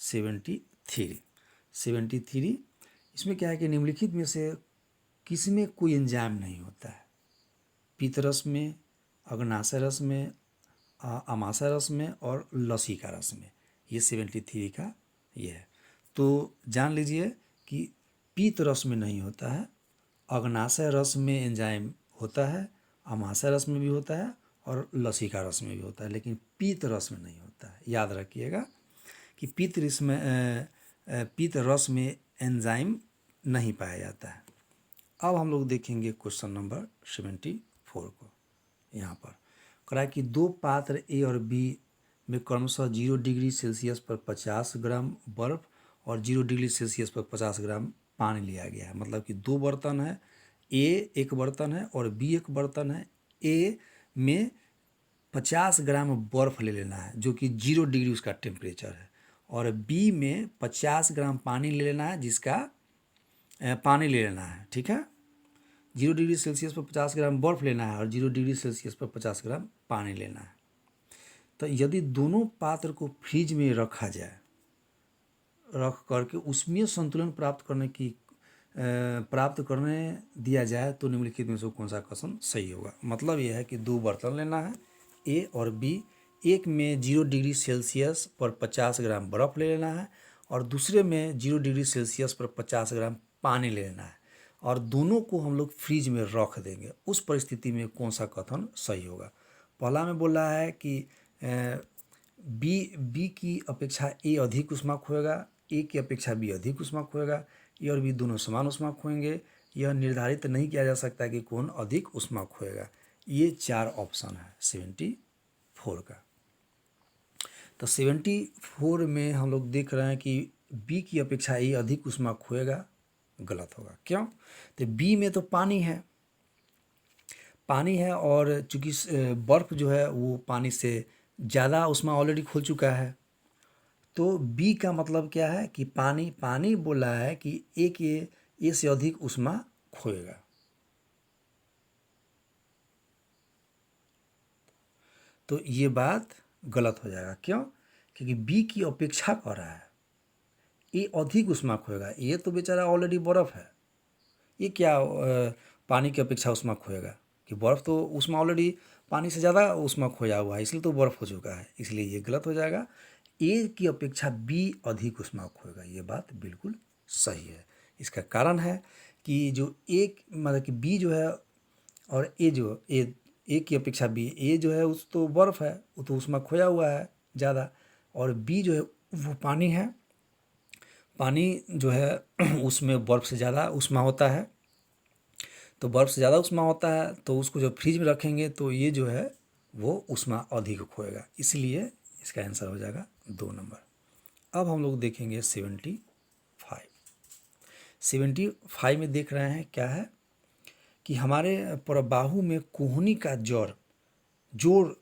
73। इसमें क्या है कि निम्नलिखित में से किसी में कोई एंजाइम नहीं होता है, पीतरस में, अग्नाशय रस में, अमाशय रस में और लसीका रस में। ये 73 का ये है। तो जान लीजिए कि पीत रस में नहीं होता है, अग्नाशय रस में एंजाइम होता है, अमाशय रस में भी होता है और लसीका रस में भी होता है, लेकिन पीत रस में नहीं होता है। याद रखिएगा कि पीत रस में एंजाइम नहीं पाया जाता है। अब हम लोग देखेंगे क्वेश्चन नंबर 74 को। यहाँ पर कह रहा है कि दो पात्र ए और बी में क्रमशः 0 डिग्री सेल्सियस पर 50 ग्राम बर्फ और 0 डिग्री सेल्सियस पर 50 ग्राम पानी लिया गया है। मतलब कि दो बर्तन है, ए एक बर्तन है और बी एक बर्तन है। ए में 50 ग्राम बर्फ़ ले लेना है जो कि 0 डिग्री उसका टेम्परेचर है, और बी में 50 ग्राम पानी ले लेना है जिसका पानी ले लेना है। ठीक है, 0 डिग्री सेल्सियस पर 50 ग्राम बर्फ़ लेना है और 0 डिग्री सेल्सियस पर 50 ग्राम पानी लेना है। तो यदि दोनों पात्र को फ्रिज में रखा जाए, रख करके उसमें संतुलन प्राप्त करने दिया जाए तो निम्नलिखित में से कौन सा कथन सही होगा। मतलब यह है कि दो बर्तन लेना है, ए और बी। एक में 0 डिग्री सेल्सियस पर 50 ग्राम बर्फ़ ले लेना है और दूसरे में 0 डिग्री सेल्सियस पर 50 ग्राम पानी ले लेना है, और दोनों को हम लोग फ्रिज में रख देंगे। उस परिस्थिति में कौन सा कथन सही होगा। पहला में बोल रहा है कि बी की अपेक्षा ए अधिक ऊष्मा खोएगा, ए की अपेक्षा बी अधिक ऊष्मा खोएगा, ए और बी दोनों समान ऊष्मा खोएंगे। यह निर्धारित नहीं किया जा सकता कि कौन अधिक ऊष्मा खोएगा। ये चार ऑप्शन है 74 का। तो 74 में हम लोग देख रहे हैं कि बी की अपेक्षा ए अधिक ऊष्मा खोएगा, गलत होगा। क्यों? तो बी में तो पानी है और चूँकि बर्फ़ जो है वो पानी से ज़्यादा ऊष्मा ऑलरेडी खो चुका है। तो बी का मतलब क्या है कि पानी बोला है कि ए से अधिक ऊष्मा खोएगा। तो ये बात गलत हो जाएगा। क्यों? क्योंकि बी की अपेक्षा कर रहा है, ए अधिक ऊष्मा खोएगा। ये तो बेचारा ऑलरेडी बर्फ़ है, ये क्या पानी की अपेक्षा ऊष्मा खोएगा? कि बर्फ़ तो ऊष्मा ऑलरेडी पानी से ज़्यादा ऊष्मा खोया हुआ है, इसलिए तो बर्फ़ हो चुका है। इसलिए ये गलत हो जाएगा। ए की अपेक्षा बी अधिक ऊष्मा खोएगा, ये बात बिल्कुल सही है। इसका कारण है कि जो एक मतलब कि बी जो है और ए की अपेक्षा बी, ए जो है उस तो बर्फ़ है, वो तो ऊष्मा खोया हुआ है ज़्यादा, और बी जो है वो पानी है। पानी जो है उसमें बर्फ़ से ज़्यादा ऊष्मा होता है, तो बर्फ़ से ज़्यादा ऊष्मा होता है, तो उसको जब फ्रिज में रखेंगे तो ये जो है वो ऊष्मा अधिक खोएगा। इसलिए इसका आंसर हो जाएगा 2 नंबर। अब हम लोग देखेंगे 75 में देख रहे हैं क्या है कि हमारे परबाहु में कोहनी का जोड़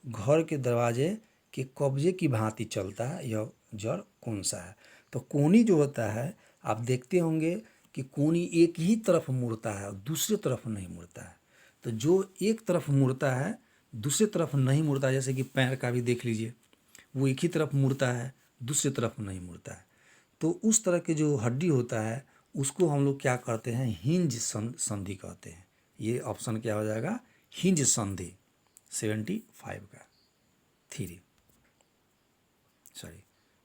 घर के दरवाजे के कब्जे की भांति चलता है, यह जड़ कौन सा है। तो कोहनी जो होता है, आप देखते होंगे कि कोहनी एक ही तरफ मुड़ता है और दूसरी तरफ नहीं मुड़ता है। तो जो एक तरफ मुड़ता है दूसरी तरफ नहीं मुड़ता, जैसे कि पैर का भी देख लीजिए, वो एक ही तरफ मुड़ता है, दूसरी तरफ नहीं मुड़ता है। तो उस तरह के जो हड्डी होता है उसको हम लोग क्या करते हैं, हिंज संधि कहते हैं। ये ऑप्शन क्या हो जाएगा, हिंज संधि।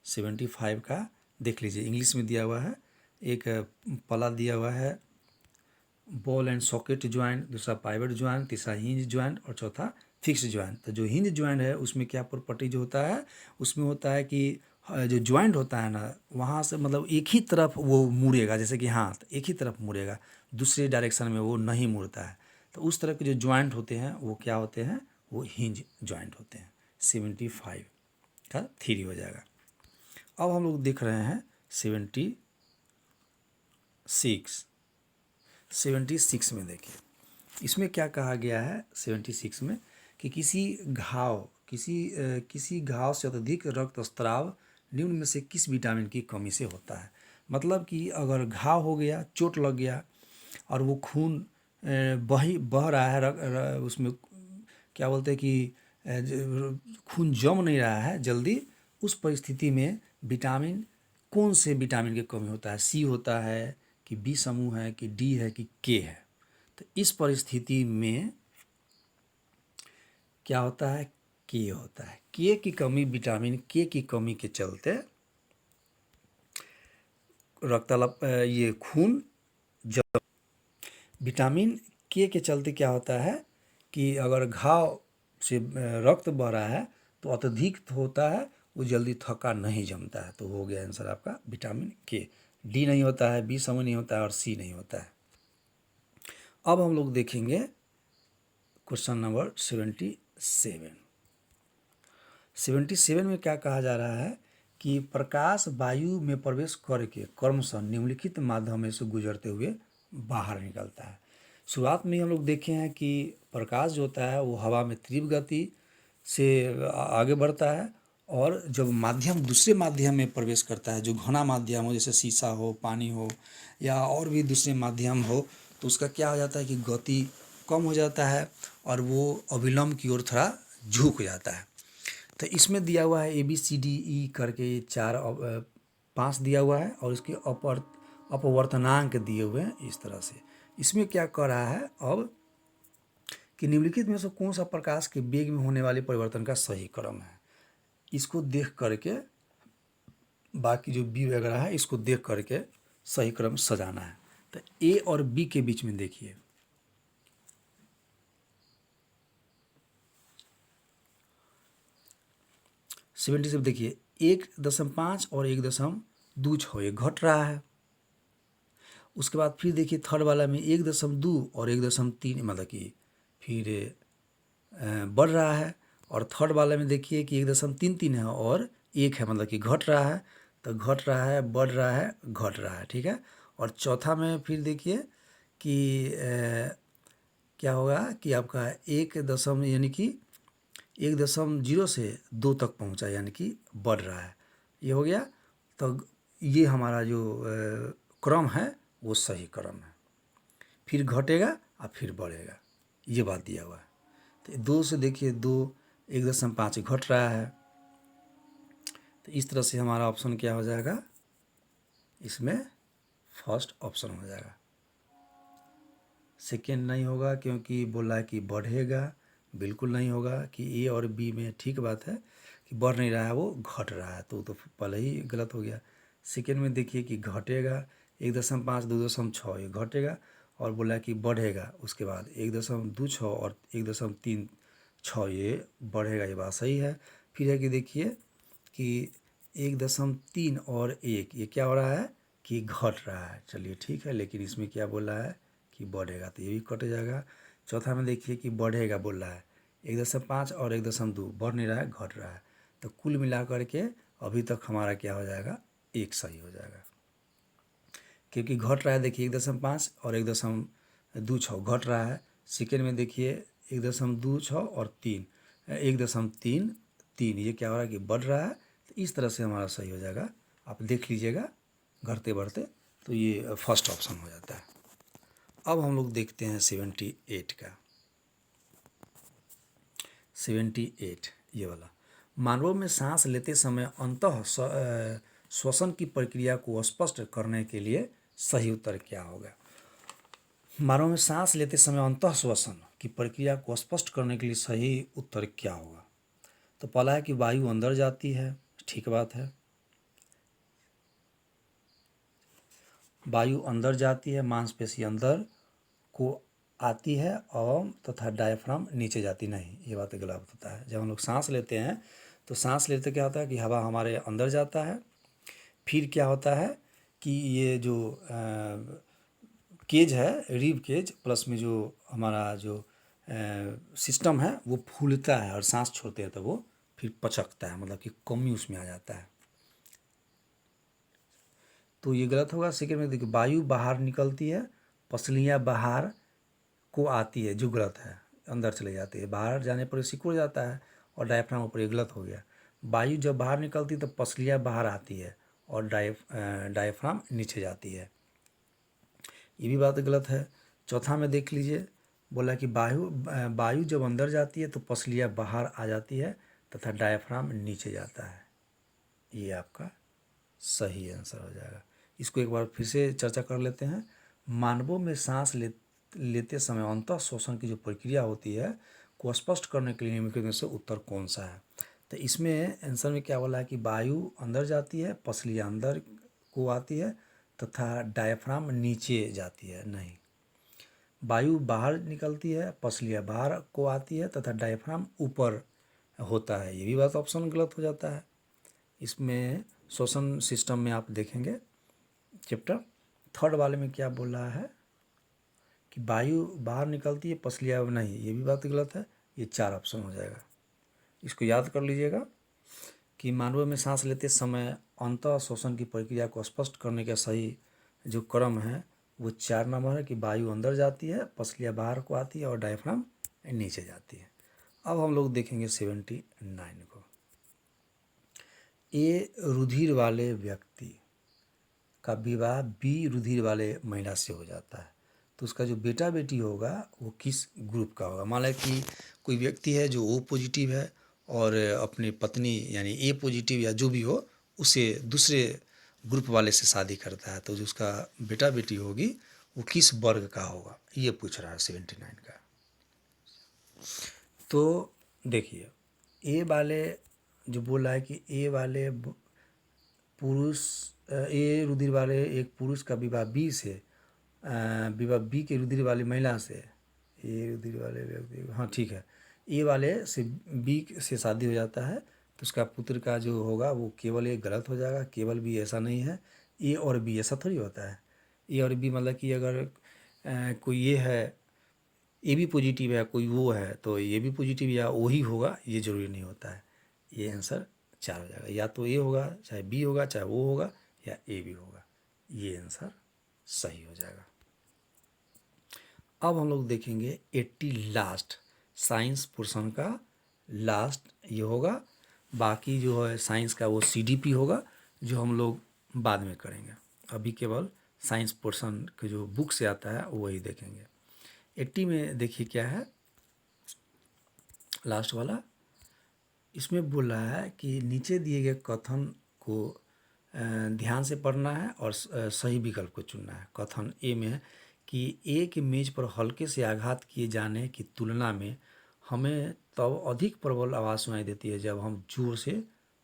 75 का देख लीजिए, इंग्लिश में दिया हुआ है। एक पला दिया हुआ है, बॉल एंड सॉकेट ज्वाइंट, दूसरा पाइवट ज्वाइंट, तीसरा हिंज ज्वाइंट और चौथा फिक्स ज्वाइंट। तो जो हिंज ज्वाइंट है उसमें क्या प्रॉपर्टी जो होता है, उसमें होता है कि जो ज्वाइंट होता है ना, वहाँ से मतलब एक ही तरफ वो मुड़ेगा, जैसे कि हाथ एक ही तरफ मुड़ेगा, दूसरे डायरेक्शन में वो नहीं मुड़ता है। तो उस तरह के जो ज्वाइंट होते हैं वो क्या होते हैं, वो हिंज ज्वाइंट होते हैं। 75 का 3 हो जाएगा। अब हम लोग देख रहे हैं 76 में। देखिए इसमें क्या कहा गया है 76 में कि किसी घाव से अत्यधिक रक्तस्राव निम्न में से किस विटामिन की कमी से होता है। मतलब कि अगर घाव हो गया, चोट लग गया और वो खून बह रहा है, उसमें क्या बोलते हैं कि खून जम नहीं रहा है जल्दी, उस परिस्थिति में विटामिन, कौन से विटामिन की कमी होता है? सी होता है कि बी समूह है कि डी है कि के है? तो इस परिस्थिति में क्या होता है? के होता है। के की कमी, विटामिन के की कमी के चलते रक्तचाप, ये खून जब विटामिन के चलते क्या होता है कि अगर घाव से रक्त बह रहा है तो अत्यधिक होता है, वो जल्दी थक्का नहीं जमता है। तो हो गया आंसर आपका विटामिन के। डी नहीं होता है, बी समूह नहीं होता है और सी नहीं होता है। अब हम लोग देखेंगे क्वेश्चन नंबर 77। 77 में क्या कहा जा रहा है कि प्रकाश वायु में प्रवेश करके क्रमशः निम्नलिखित माध्यम से गुजरते हुए बाहर निकलता है। शुरुआत में हम लोग देखे हैं कि प्रकाश जो होता है वो हवा में तीव्र गति से आगे बढ़ता है, और जब माध्यम दूसरे माध्यम में प्रवेश करता है, जो घना माध्यम हो जैसे शीशा हो, पानी हो या और भी दूसरे माध्यम हो, तो उसका क्या हो जाता है कि गति कम हो जाता है और वो अविलंब की ओर थोड़ा झुक जाता है। तो इसमें दिया हुआ है ABCDE करके 5 दिया हुआ है और इसके अपवर्तनांक दिए हुए हैं इस तरह से। इसमें क्या कर रहा है अब कि निम्नलिखित में से कौन सा प्रकाश के वेग में होने वाले परिवर्तन का सही क्रम है। इसको देख करके, बाकी जो बी वगैरह है इसको देख करके सही क्रम सजाना है। तो ए और बी के बीच में देखिए, 70 से देखिए 1.5 और 1.26 ये घट रहा है। उसके बाद फिर देखिए थर्ड वाला में 1.2 और 1.3 मतलब कि फिर बढ़ रहा है, और थर्ड वाले में देखिए कि 1.33 है और 1 है, मतलब कि घट रहा है। तो घट रहा है, बढ़ रहा है, घट रहा है, ठीक है। और चौथा में फिर देखिए कि क्या होगा कि आपका 1 यानी कि 1.0 से 2 तक पहुंचा, यानी कि बढ़ रहा है, ये हो गया। तो ये हमारा जो क्रम है वो सही क्रम है। फिर घटेगा और फिर बढ़ेगा, ये बात दिया हुआ है। तो 2 से देखिए 2, 1.5 घट रहा है। तो इस तरह से हमारा ऑप्शन क्या हो जाएगा, इसमें फर्स्ट ऑप्शन हो जाएगा। सेकेंड नहीं होगा क्योंकि बोला है कि बढ़ेगा, बिल्कुल नहीं होगा कि ए और बी में ठीक बात है कि बढ़ नहीं रहा है, वो घट रहा है, तो पहले ही गलत हो गया। सेकेंड में देखिए कि घटेगा, 1.5 2.6 ये घटेगा, और बोला कि बढ़ेगा उसके बाद 1.26 और 1.36 ये बढ़ेगा, ये बात सही है। फिर है कि देखिए कि 1.3 और 1 ये क्या हो रहा है कि घट रहा है, चलिए ठीक है। लेकिन इसमें क्या बोला है कि बढ़ेगा, तो ये भी कट जाएगा। चौथा में देखिए कि बढ़ेगा बोल रहा है, 1.5 और 1.2 बढ़ नहीं रहा है, घट रहा है। तो कुल मिला करके अभी तक हमारा क्या हो जाएगा, 1 सही हो जाएगा, क्योंकि घट रहा है। देखिए 1.5 और 1.26 घट रहा है। सेकेंड में देखिए 1.26 और 3, 1.33 ये क्या हो रहा है कि बढ़ रहा है। तो इस तरह से हमारा सही हो जाएगा, आप देख लीजिएगा घटते बढ़ते, तो ये फर्स्ट ऑप्शन हो जाता है। अब हम लोग देखते हैं 78 का। 78 ये वाला, मानवों में सांस लेते समय अंतः श्वसन की प्रक्रिया को स्पष्ट करने के लिए सही उत्तर क्या होगा। मानव में सांस लेते समय अंतः श्वसन की प्रक्रिया को स्पष्ट करने के लिए सही उत्तर क्या होगा। तो पहला है कि वायु अंदर जाती है, ठीक बात है, वायु अंदर जाती है, मांसपेशी अंदर को आती है और तथा डायफ्राम नीचे जाती नहीं, ये बात गलत होता है। जब हम लोग सांस लेते हैं तो सांस लेते क्या होता है कि हवा हमारे अंदर जाता है, फिर क्या होता है कि ये जो केज है, रिब केज प्लस में जो हमारा जो सिस्टम है वो फूलता है, और सांस छोड़ते हैं तो वो फिर पचकता है, मतलब कि कमी उसमें आ जाता है, तो ये गलत होगा। सेकेंड में देखिए वायु बाहर निकलती है, पसलियाँ बाहर को आती है, जो गलत है, अंदर चले जाती है। बाहर जाने पर सिकुड़ जाता है और डायफ्राम ऊपर, ये गलत हो गया। वायु जब बाहर निकलती है तो पसलियाँ बाहर आती है और डायफ्राम नीचे जाती है, ये भी बात गलत है। चौथा में देख लीजिए, बोला कि वायु जब अंदर जाती है तो पसलियाँ बाहर आ जाती है तथा डायफ्राम नीचे जाता है, ये आपका सही आंसर हो जाएगा। इसको एक बार फिर से चर्चा कर लेते हैं। मानवों में सांस लेते समय अंतः शोषण की जो प्रक्रिया होती है को स्पष्ट करने के लिए निम्नलिखित में से उत्तर कौन सा है। तो इसमें आंसर में क्या बोला है कि वायु अंदर जाती है, पसलियाँ अंदर को आती है तथा डायफ्राम नीचे जाती है। नहीं, वायु बाहर निकलती है, पसलियाँ बाहर को आती है तथा डायफ्राम ऊपर होता है, ये भी बात ऑप्शन गलत हो जाता है। इसमें श्वसन सिस्टम में आप देखेंगे चैप्टर थर्ड वाले में क्या बोल रहा है कि वायु बाहर निकलती है, पसलियाँ नहीं, ये भी बात गलत है। ये 4 ऑप्शन हो जाएगा। इसको याद कर लीजिएगा कि मानव में सांस लेते समय अंतः श्वसन की प्रक्रिया को स्पष्ट करने का सही जो क्रम है वो 4 नंबर है कि वायु अंदर जाती है, पसलियाँ बाहर को आती है और डायफ्राम नीचे जाती है। अब हम लोग देखेंगे 79 को। ए रुधिर वाले व्यक्ति का विवाह बी रुधिर वाले महिला से हो जाता है तो उसका जो बेटा बेटी होगा वो किस ग्रुप का होगा। मान लें कि कोई व्यक्ति है जो ओ पॉजिटिव है और अपनी पत्नी यानी ए पॉजिटिव या जो भी हो उसे दूसरे ग्रुप वाले से शादी करता है तो जो उसका बेटा बेटी होगी वो किस वर्ग का होगा, ये पूछ रहा है 79 का। तो देखिए, ए वाले जो बोल रहा है कि ए वाले पुरुष, ए रुधिर वाले एक पुरुष का विवाह बी से, विवाह बी के रुधिर वाली महिला से, ए रुधिर वाले व्यक्ति, हाँ ठीक है, ए वाले से बी से शादी हो जाता है तो उसका पुत्र का जो होगा वो केवल ए गलत हो जाएगा, केवल बी ऐसा नहीं है। ए और बी ऐसा थोड़ी होता है। ए और बी मतलब कि अगर कोई ये है, ए भी पॉजिटिव है, कोई वो है तो ये भी पॉजिटिव या वो ही होगा, ये ज़रूरी नहीं होता है। ये आंसर 4 हो जाएगा, या तो ए होगा, चाहे बी होगा, चाहे वो होगा, या ए भी होगा, ये आंसर सही हो जाएगा। अब हम लोग देखेंगे 80 लास्ट साइंस पोर्शन का लास्ट ये होगा। बाकी जो है साइंस का वो CDP होगा जो हम लोग बाद में करेंगे। अभी केवल साइंस पोर्शन के जो बुक से आता है वही देखेंगे। 80 में देखिए क्या है लास्ट वाला, इसमें बोल रहा है कि नीचे दिए गए कथन को ध्यान से पढ़ना है और सही विकल्प को चुनना है। कथन ए में है कि ए के मेज पर हल्के से आघात किए जाने की तुलना में हमें तब अधिक प्रबल आवाज़ सुनाई देती है जब हम जोर से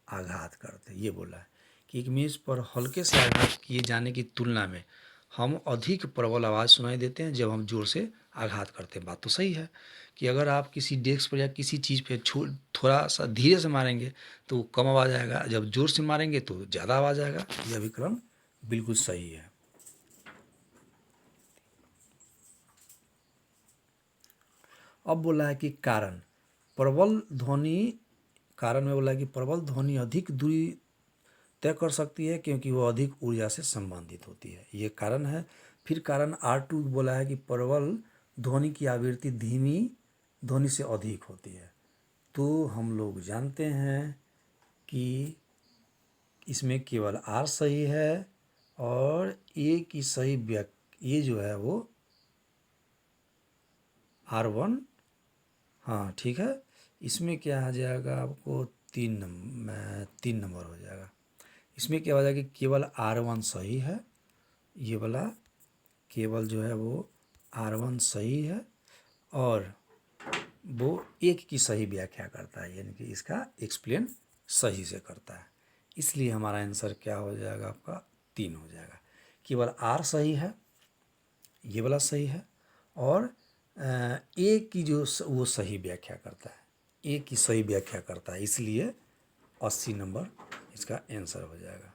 आघात करते हैं। ये बोला है कि एक मेज पर हल्के से आघात किए जाने की तुलना में हम अधिक प्रबल आवाज़ सुनाई देते हैं जब हम जोर से आघात करते हैं। बात तो सही है कि अगर आप किसी डेस्क पर या किसी चीज़ पे थोड़ा सा धीरे से मारेंगे तो कम आवाज़ आएगा, जब जोर से मारेंगे तो ज़्यादा आवाज़ आएगा। यह विक्रम बिल्कुल सही है। अब बोला है कि कारण प्रबल ध्वनि, कारण में बोला है कि प्रबल ध्वनि अधिक दूरी तय कर सकती है क्योंकि वो अधिक ऊर्जा से संबंधित होती है, ये कारण है। फिर कारण R2 बोला है कि प्रबल ध्वनि की आवृत्ति धीमी ध्वनि से अधिक होती है। तो हम लोग जानते हैं कि इसमें केवल R सही है और ए की सही ये जो है वो R1, हाँ ठीक है। इसमें क्या आ जाएगा आपको 3 नंबर हो जाएगा। इसमें क्या हो जाएगा कि केवल R1 सही है, ये वाला केवल जो है वो R1 सही है और वो एक की सही व्याख्या करता है, यानी कि इसका एक्सप्लेन सही से करता है। इसलिए हमारा आंसर क्या हो जाएगा आपका 3 हो जाएगा। केवल R सही है, ये वाला सही है और ए की जो वो सही व्याख्या करता है, ए की सही व्याख्या करता है, इसलिए 80 नंबर इसका आंसर हो जाएगा।